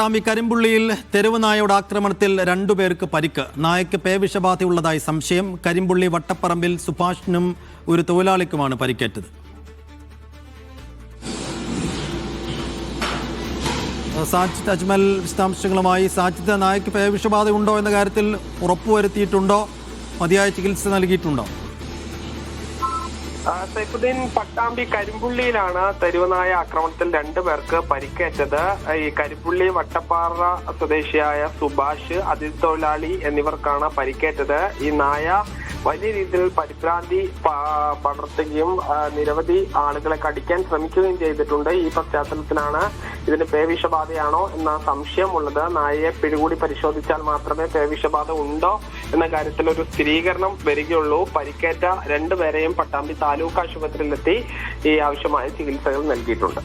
പട്ടാമ്പി കരിമ്പുള്ളിയിൽ തെരുവ് നായയുടെ ആക്രമണത്തിൽ 2 പേർക്ക് പരിക്ക്. നായയ്ക്ക് പേവിഷബാധയുള്ളതായി സംശയം. കരിമ്പുള്ളി വട്ടപ്പറമ്പിൽ സുഭാഷിനും ഒരു തൊഴിലാളിക്കുമാണ് പരിക്കേറ്റത്. സാജിദ് അജ്മൽ വിശദാംശങ്ങളുമായി. സാജിദ്, നായയ്ക്ക് പേവിഷബാധ ഉണ്ടോ എന്ന കാര്യത്തിൽ ഉറപ്പുവരുത്തിയിട്ടുണ്ടോ? മതിയായ ചികിത്സ നൽകിയിട്ടുണ്ടോ? സൈഫുദ്ദീൻ, പട്ടാമ്പി കരിമ്പുള്ളിയിലാണ് തെരുവുനായ ആക്രമണത്തിൽ 2 പേർക്ക് പരിക്കേറ്റത്. ഈ കരിമ്പുള്ളി വട്ടപ്പാറ സ്വദേശിയായ സുഭാഷ്, അതിഥി തൊഴിലാളി എന്നിവർക്കാണ് പരിക്കേറ്റത്. ഈ നായ വലിയ രീതിയിൽ പരിഭ്രാന്തി പടർത്തുകയും നിരവധി ആളുകളെ കടിക്കാൻ ശ്രമിക്കുകയും ചെയ്തിട്ടുണ്ട്. ഈ പശ്ചാത്തലത്തിലാണ് ഇതിന് പേവിഷബാധയാണോ എന്ന സംശയമുള്ളത്. നായയെ പിടികൂടി പരിശോധിച്ചാൽ മാത്രമേ പേവിഷബാധ ഉണ്ടോ എന്ന കാര്യത്തിൽ ഒരു സ്ഥിരീകരണം വരികയുള്ളൂ. പരിക്കേറ്റ 2 പേരെയും പട്ടാമ്പി താലൂക്ക് ആശുപത്രിയിലെത്തി ഈ ആവശ്യമായ ചികിത്സകൾ നൽകിയിട്ടുണ്ട്.